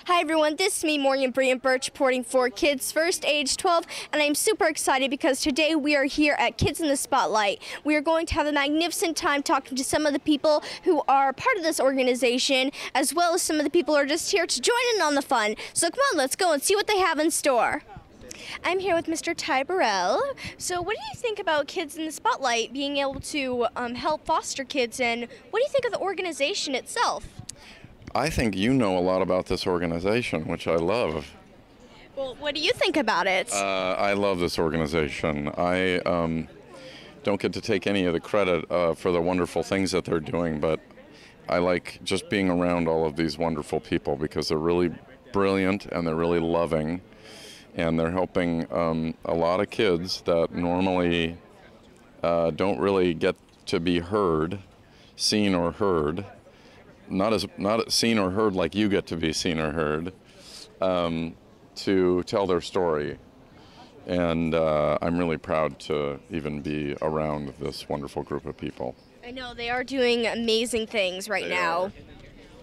Hi everyone, this is me, Morgan Bree and Birch, reporting for Kids First, age 12, and I'm super excited because today we are here at Kids in the Spotlight. We are going to have a magnificent time talking to some of the people who are part of this organization, as well as some of the people who are just here to join in on the fun. So come on, let's go and see what they have in store. I'm here with Mr. Ty Burrell. So what do you think about Kids in the Spotlight being able to help foster kids, and what do you think of the organization itself? I think you know a lot about this organization, which I love. Well, what do you think about it? I love this organization. I don't get to take any of the credit for the wonderful things that they're doing, but I like just being around all of these wonderful people because they're really brilliant and they're really loving, and they're helping a lot of kids that normally don't really get to be heard, seen or heard. Not seen or heard like you get to be seen or heard, to tell their story. And I'm really proud to even be around this wonderful group of people. I know they are doing amazing things right now.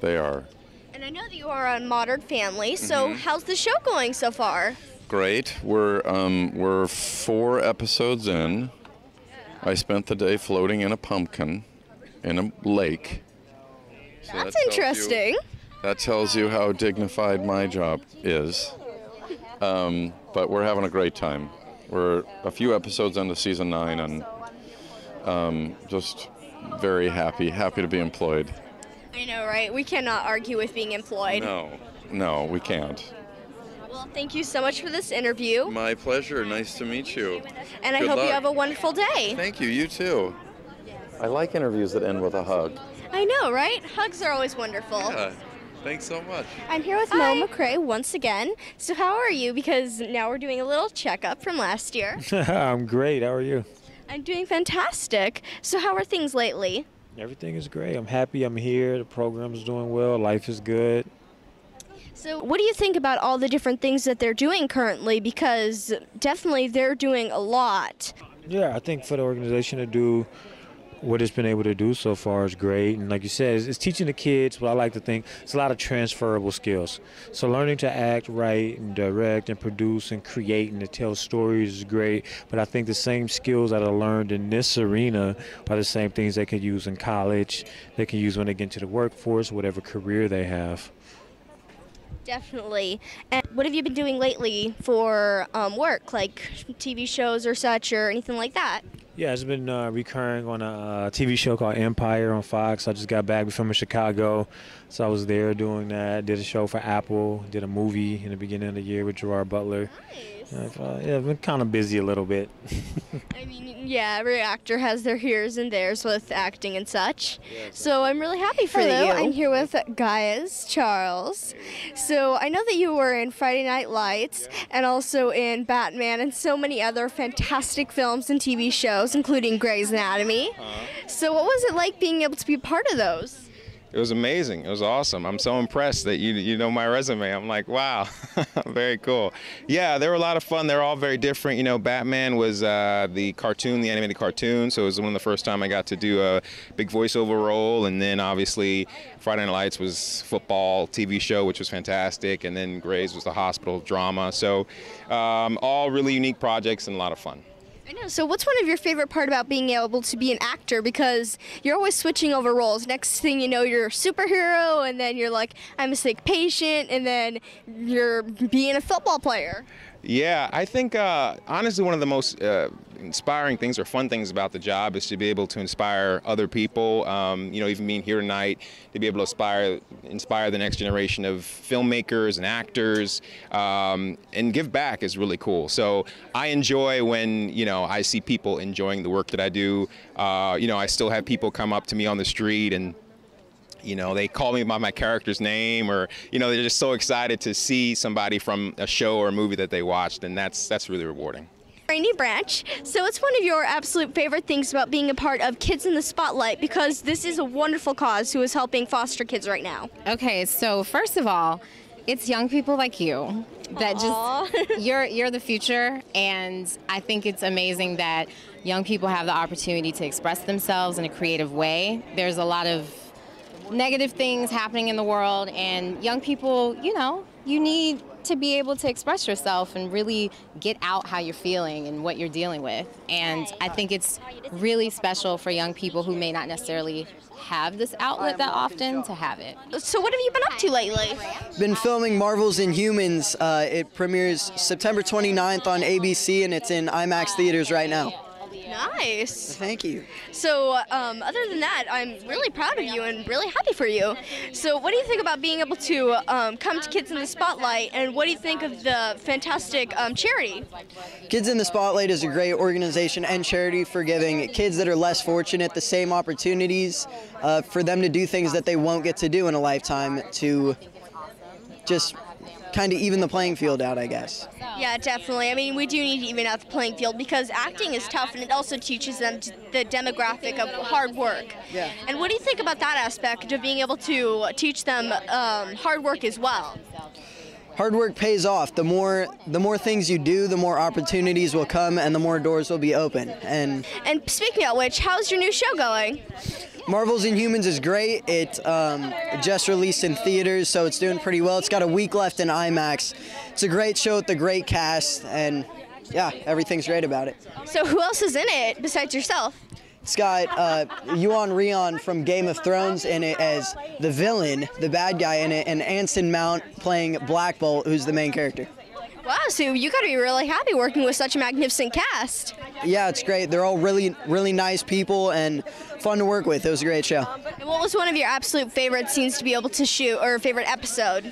They are. And I know that you are on Modern Family, so how's the show going so far? Great. We're 4 episodes in. I spent the day floating in a pumpkin in a lake. So that's interesting. That tells you how dignified my job is. But we're having a great time. We're a few episodes into season 9 and just very happy to be employed. I know, right? We cannot argue with being employed. No, we can't. Well, thank you so much for this interview. My pleasure. Nice to meet you. And I hope you have a wonderful day. Thank you. You too. I like interviews that end with a hug. I know, right? Hugs are always wonderful. Yeah, thanks so much. I'm here with McRae once again. So how are you? Because now we're doing a little checkup from last year. I'm great. How are you? I'm doing fantastic. So how are things lately? Everything is great. I'm happy I'm here. The program's doing well. Life is good. So what do you think about all the different things that they're doing currently? Because definitely they're doing a lot. Yeah, I think for the organization to do what it's been able to do so far is great. And like you said, it's teaching the kids, but I like to think it's a lot of transferable skills. So learning to act right and direct and produce and create and to tell stories is great. But I think the same skills that are learned in this arena are the same things they can use in college, they can use when they get into the workforce, whatever career they have. Definitely. And what have you been doing lately for work, like TV shows or such or anything like that? Yeah, it's been recurring on a TV show called Empire on Fox. I just got back from Chicago, so I was there doing that. Did a show for Apple, did a movie in the beginning of the year with Gerard Butler. Nice. Yeah, I've been kind of busy a little bit. I mean, yeah, every actor has their here's and there's with acting and such. So I'm really happy for you. I'm here with Gaius, Charles. So I know that you were in Friday Night Lights and also in Batman and so many other fantastic films and TV shows, including Grey's Anatomy. So what was it like being able to be a part of those? It was amazing. It was awesome. I'm so impressed that you know my resume. I'm like, wow, very cool. Yeah, they were a lot of fun. They're all very different. You know, Batman was the cartoon, the animated cartoon, so it was one of the first time I got to do a big voiceover role. And then obviously Friday Night Lights was football TV show, which was fantastic. And then Grey's was the hospital drama. So all really unique projects and a lot of fun. I know. So what's one of your favorite part about being able to be an actor? Because you're always switching over roles. Next thing you know, you're a superhero, and then you're like, I'm a sick patient, and then you're being a football player. Yeah, I think honestly one of the most inspiring things or fun things about the job is to be able to inspire other people. You know, even being here tonight, to be able to inspire the next generation of filmmakers and actors, and give back is really cool. So I enjoy when, you know, I see people enjoying the work that I do. You know, I still have people come up to me on the street and, you know, they call me by my character's name, or, you know, they're just so excited to see somebody from a show or a movie that they watched, and that's really rewarding. Raney Branch, so what's one of your absolute favorite things about being a part of Kids in the Spotlight? Because this is a wonderful cause who is helping foster kids right now. Okay, so first of all, it's young people like you that just, you're the future, and I think it's amazing that young people have the opportunity to express themselves in a creative way. There's a lot of negative things happening in the world, and young people, you know, you need to be able to express yourself and really get out how you're feeling and what you're dealing with. And I think it's really special for young people who may not necessarily have this outlet that often to have it. So what have you been up to lately? Been filming Marvel's Inhumans. It premieres September 29th on ABC, and it's in IMAX theaters right now. Nice. Thank you. So other than that, I'm really proud of you and really happy for you. So what do you think about being able to come to Kids in the Spotlight, and what do you think of the fantastic charity? Kids in the Spotlight is a great organization and charity for giving kids that are less fortunate the same opportunities for them to do things that they won't get to do in a lifetime, to just kind of even the playing field out, I guess. Yeah, definitely. I mean, we do need to even out the playing field because acting is tough, and it also teaches them the demographic of hard work. Yeah. And what do you think about that aspect of being able to teach them hard work as well? Hard work pays off. The more things you do, the more opportunities will come, and the more doors will be open. And speaking of which, how's your new show going? Marvel's Inhumans is great. It just released in theaters, so it's doing pretty well. It's got a week left in IMAX. It's a great show with a great cast, and yeah, everything's great about it. So who else is in it besides yourself? It's got Yuan Rion from Game of Thrones in it as the villain, the bad guy in it, and Anson Mount playing Black Bolt, who's the main character. Wow, so you got to be really happy working with such a magnificent cast. Yeah, it's great. They're all really, really nice people and fun to work with. It was a great show. And what was one of your absolute favorite scenes to be able to shoot, or favorite episode?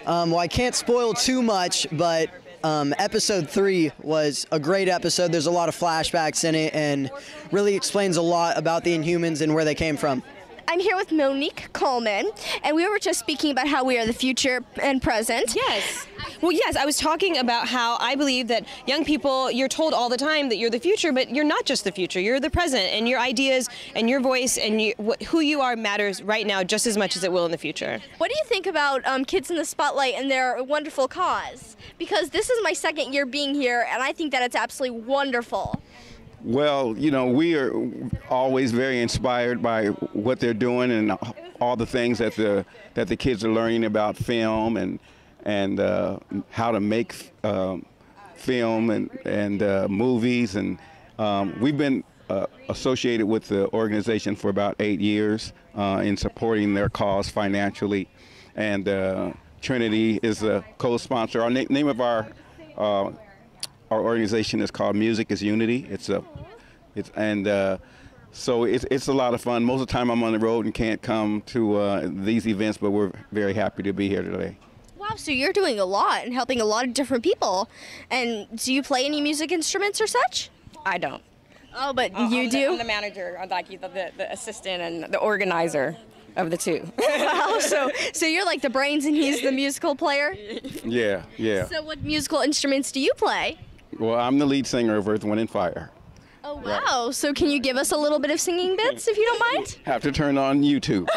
Well, I can't spoil too much, but episode 3 was a great episode. There's a lot of flashbacks in it and really explains a lot about the Inhumans and where they came from. I'm here with Monique Coleman, and we were just speaking about how we are the future and present. Yes. Well, yes, I was talking about how I believe that young people, you're told all the time that you're the future, but you're not just the future, you're the present, and your ideas and your voice and who you are matters right now just as much as it will in the future. What do you think about Kids in the Spotlight and their wonderful cause? Because this is my second year being here, and I think that it's absolutely wonderful. Well, you know, we are always very inspired by what they're doing and all the things that the kids are learning about film and how to make film and movies. And we've been associated with the organization for about 8 years in supporting their cause financially. And Trinity is a co-sponsor. Our name of our organization is called Music is Unity. So it's a lot of fun. Most of the time I'm on the road and can't come to these events, but we're very happy to be here today. Wow, so you're doing a lot and helping a lot of different people. And do you play any music instruments or such? I don't. Oh, but you do? I'm the manager, like the assistant and the organizer of the two. Wow, so you're like the brains and he's the musical player? Yeah. So what musical instruments do you play? Well, I'm the lead singer of Earth, Wind, and Fire. Oh, wow. Right. So can you give us a little bit of singing bits, if you don't mind? Have to turn on YouTube.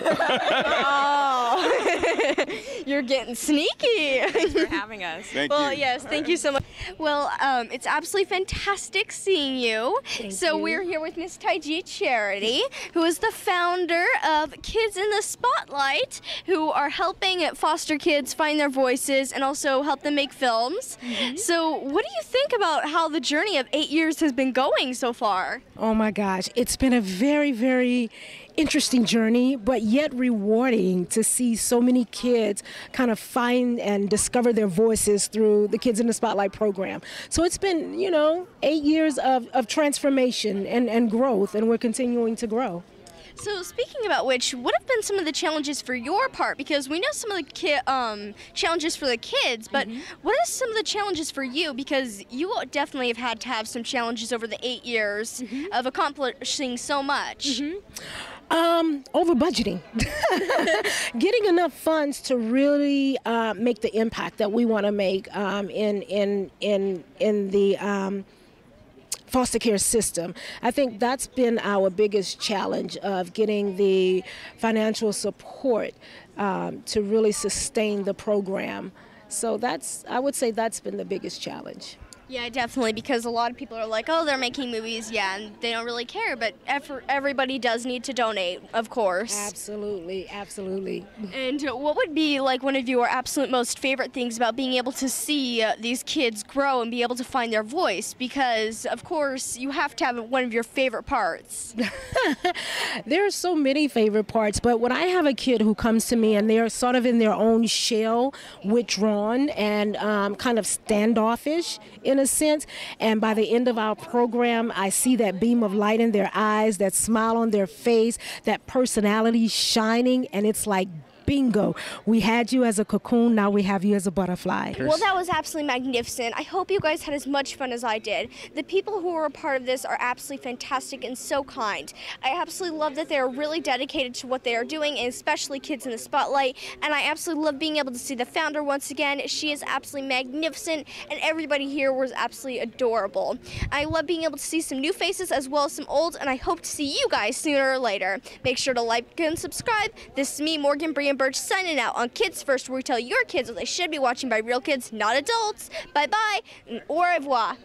Oh, you're getting sneaky. Thanks for having us. Thank you. Well, yes, thank you so much. Well, it's absolutely fantastic seeing you. Thank you. We're here with Miss Taiji Charity, who is the founder of Kids in the Spotlight, who are helping foster kids find their voices and also help them make films. Mm-hmm. So what do you think about how the journey of 8 years has been going so far? Oh my gosh, it's been a very, very interesting journey, but yet rewarding to see so many kids kind of find and discover their voices through the Kids in the Spotlight program. So it's been, 8 years of transformation and growth, and we're continuing to grow. So speaking about which, what have been some of the challenges for your part? Because we know some of the challenges for the kids, but what are some of the challenges for you? Because you definitely have had to have some challenges over the 8 years of accomplishing so much. Over budgeting. Getting enough funds to really make the impact that we want to make in the foster care system. I think that's been our biggest challenge, of getting the financial support to really sustain the program. So I would say that's been the biggest challenge. Yeah, definitely, because a lot of people are like, oh, they're making movies, yeah, and they don't really care, but everybody does need to donate, of course. Absolutely, absolutely. And what would be like one of your absolute most favorite things about being able to see these kids grow and be able to find their voice? Because, of course, you have to have one of your favorite parts. There are so many favorite parts, but when I have a kid who comes to me and they're sort of in their own shell, withdrawn and kind of standoffish in a sense, and by the end of our program, I see that beam of light in their eyes, that smile on their face, that personality shining, and it's like, bingo, we had you as a cocoon, now we have you as a butterfly. Well, that was absolutely magnificent. I hope you guys had as much fun as I did. The people who were a part of this are absolutely fantastic and so kind. I absolutely love that they're really dedicated to what they are doing, and especially Kids in the Spotlight. And I absolutely love being able to see the founder once again. She is absolutely magnificent, and everybody here was absolutely adorable. I love being able to see some new faces as well as some old, and I hope to see you guys sooner or later. Make sure to like and subscribe. This is me, Morgan Bree Birch, signing out on Kids First, where we tell your kids what they should be watching by real kids, not adults. Bye-bye, and au revoir.